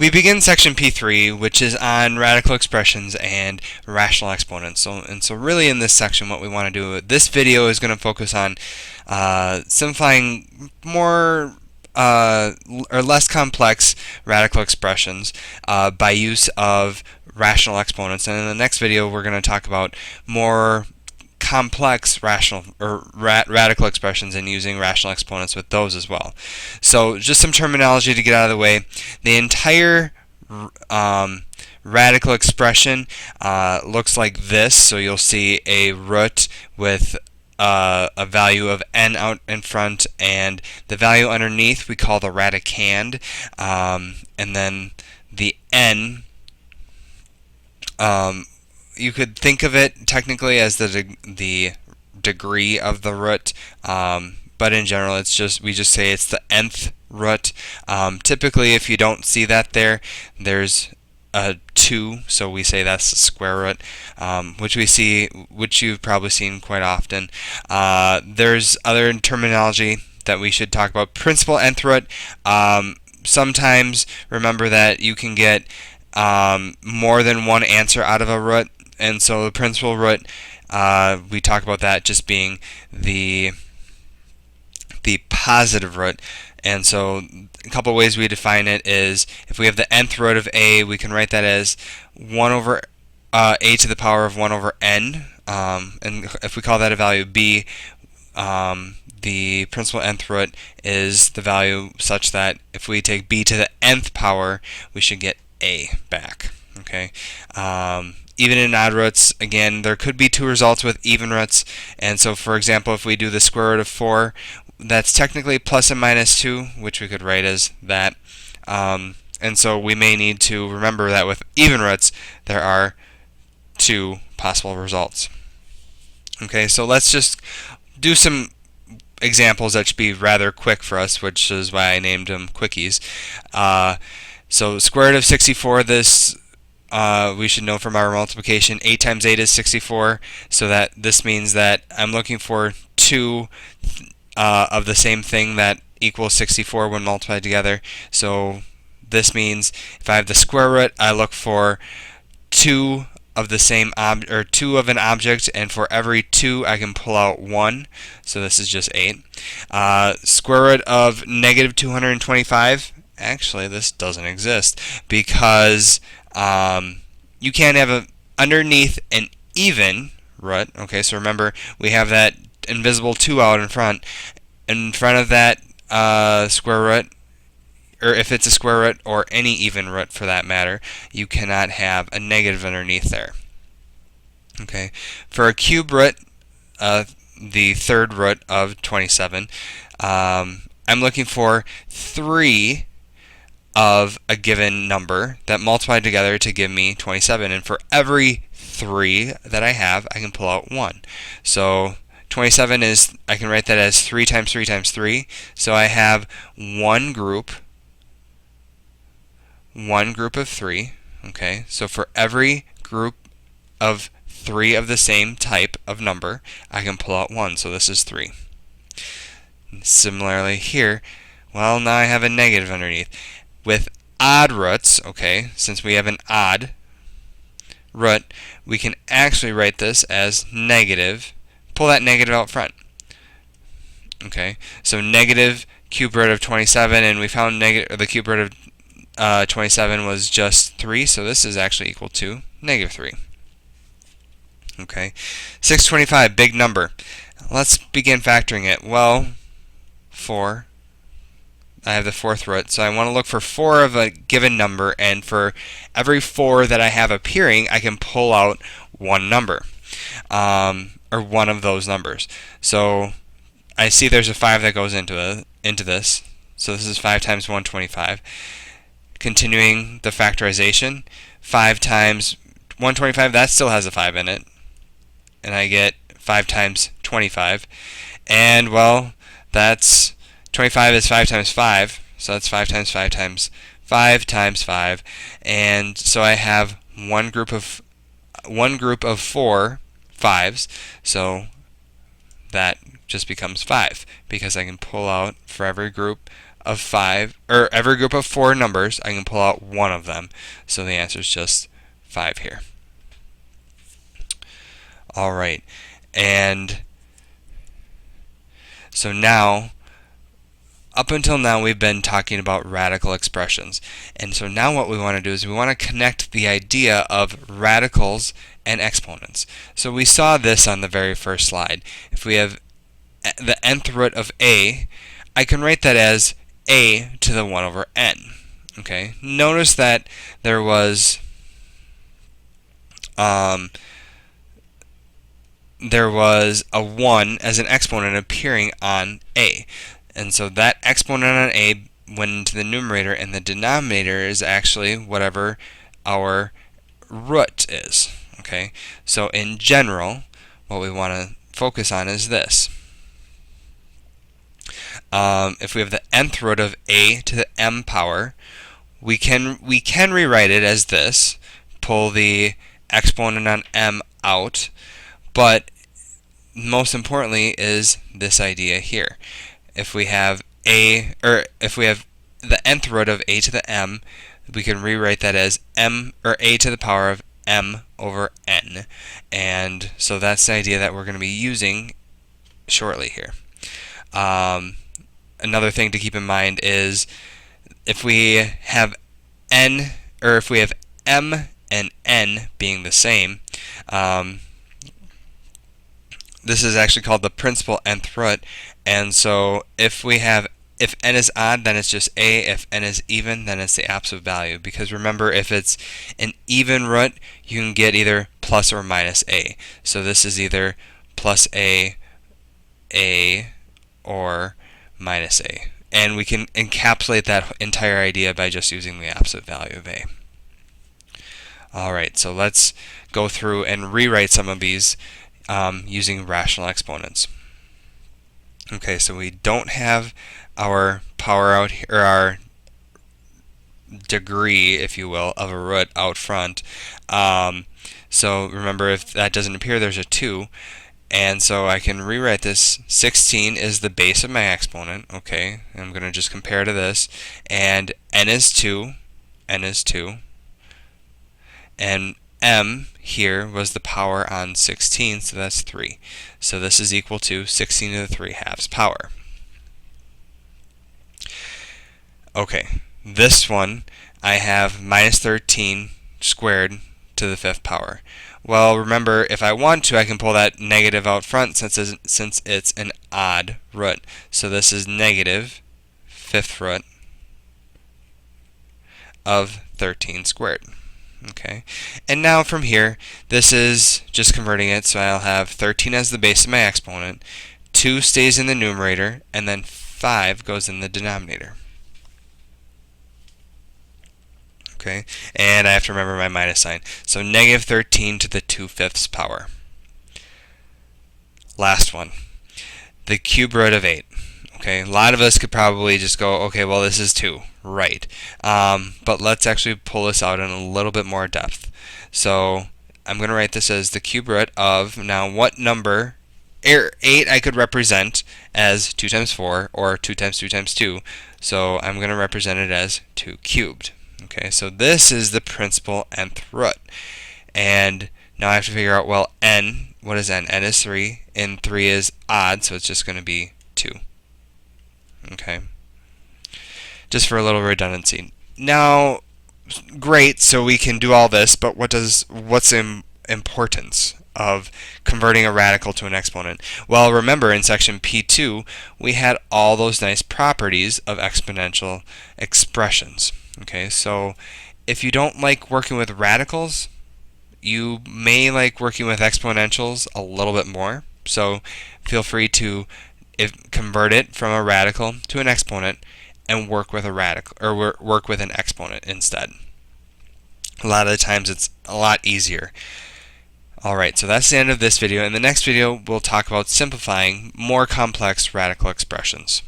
We begin section P3, which is on radical expressions and rational exponents. So really in this section what we want to do, this video is going to focus on simplifying more or less complex radical expressions by use of rational exponents. And in the next video we're going to talk about more complex rational or radical expressions and using rational exponents with those as well. So just some terminology to get out of the way. The entire radical expression looks like this. So you'll see a root with a value of n out in front, and the value underneath we call the radicand, and then the n, you could think of it technically as the degree of the root, but in general we just say it's the nth root. Typically, if you don't see that there's a 2, so we say that's the square root, which you've probably seen quite often. There's other terminology that we should talk about. Principal nth root. Sometimes remember that you can get more than one answer out of a root, and so the principal root, we talk about that just being the positive root. And so a couple ways we define it is, if we have the nth root of a, we can write that as 1 over a to the power of 1 over n, and if we call that a value b, the principal nth root is the value such that if we take b to the nth power, we should get a back. Okay. Even in odd roots, again, there could be 2 results with even roots, and so for example, if we do the square root of 4, that's technically plus and minus 2, which we could write as that. And so we may need to remember that with even roots, there are 2 possible results. Okay, so let's just do some examples that should be rather quick for us, which is why I named them quickies. So square root of 64, this we should know from our multiplication, 8 times 8 is 64, so that this means that I'm looking for 2 of the same thing that equals 64 when multiplied together. So this means if I have the square root, I look for 2 of the same 2 of an object, and for every 2 I can pull out 1. So this is just 8. Square root of negative 225. Actually, this doesn't exist because you can't have underneath an even root. Okay, so remember we have that invisible 2 out in front. In front of that square root, or if it's a square root or any even root for that matter, you cannot have a negative underneath there. Okay, for a cube root, the third root of 27, I'm looking for 3 of a given number that multiplied together to give me 27, and for every 3 that I have, I can pull out 1. So 27 is, I can write that as 3 times 3 times 3. So I have one group of 3. Okay, so for every group of 3 of the same type of number, I can pull out 1. So this is 3. Similarly here, well, now I have a negative underneath. With odd roots, okay, since we have an odd root, we can actually write this as negative. Pull that negative out front. Okay, so negative cube root of 27, and we found the cube root of 27 was just 3, so this is actually equal to negative 3. Okay, 625, big number. Let's begin factoring it. Well, 4. I have the 4th root, so I want to look for 4 of a given number, and for every 4 that I have appearing, I can pull out one number, or one of those numbers. So I see there's a 5 that goes into this, so this is 5 times 125. Continuing the factorization, 5 times 125, that still has a 5 in it, and I get 5 times 25, and well, that's 25 is 5 times 5, so that's 5 times 5 times 5 times 5, and so I have one group of 4 5s, so that just becomes 5, because I can pull out for every group of 5, or every group of 4 numbers, I can pull out one of them. So the answer is just 5 here. All right, and so now, up until now, we've been talking about radical expressions. And so now what we want to do is we want to connect the idea of radicals and exponents. So we saw this on the very first slide. If we have the nth root of a, I can write that as a to the 1 over n. Okay. Notice that there was a 1 as an exponent appearing on a. And so that exponent on a went into the numerator, and the denominator is actually whatever our root is. Okay. So in general, what we want to focus on is this. If we have the nth root of a to the m power, we can rewrite it as this. Pull the exponent on m out, but most importantly is this idea here. If we have the nth root of a to the m, we can rewrite that as m, or a to the power of m over n. And so that's the idea that we're going to be using shortly here. Another thing to keep in mind is if we have m and n being the same, this is actually called the principal nth root. And so if n is odd, then it's just a. If n is even, then it's the absolute value. Because remember, if it's an even root, you can get either plus or minus a. So this is either plus a, or minus a. And we can encapsulate that entire idea by just using the absolute value of a. Alright, so let's go through and rewrite some of these using rational exponents. Okay, so we don't have our power out here, or our degree, if you will, of a root out front. So remember, if that doesn't appear, there's a 2. And so I can rewrite this. 16 is the base of my exponent. Okay, I'm going to just compare to this. And n is 2. And m here was the power on 16, so that's 3. So this is equal to 16 to the 3/2 power. Okay, this one I have minus 13 squared to the 5th power. Well, remember, if I want to, I can pull that negative out front since it's an odd root. So this is negative 5th root of 13 squared. Okay, and now from here, this is just converting it, so I'll have 13 as the base of my exponent, 2 stays in the numerator, and then 5 goes in the denominator. Okay, and I have to remember my minus sign. So negative 13 to the 2/5 power. Last one, the cube root of 8. Okay, a lot of us could probably just go, okay, well, this is 2, right? But let's actually pull this out in a little bit more depth. So I'm going to write this as the cube root of, now what number, 8 I could represent as 2 times 4, or 2 times 2 times 2. So I'm going to represent it as 2 cubed. Okay, so this is the principal nth root. And now I have to figure out, well, n, what is n? N is 3, and 3 is odd, so it's just going to be 2. Okay, just for a little redundancy. Now, great, so we can do all this, but what's the importance of converting a radical to an exponent? Well, remember in section P2, we had all those nice properties of exponential expressions. Okay, so if you don't like working with radicals, you may like working with exponentials a little bit more. So feel free to convert it from a radical to an exponent and work with a radical, or work with an exponent instead. A lot of the times it's a lot easier. Alright, so that's the end of this video. In the next video, we'll talk about simplifying more complex radical expressions.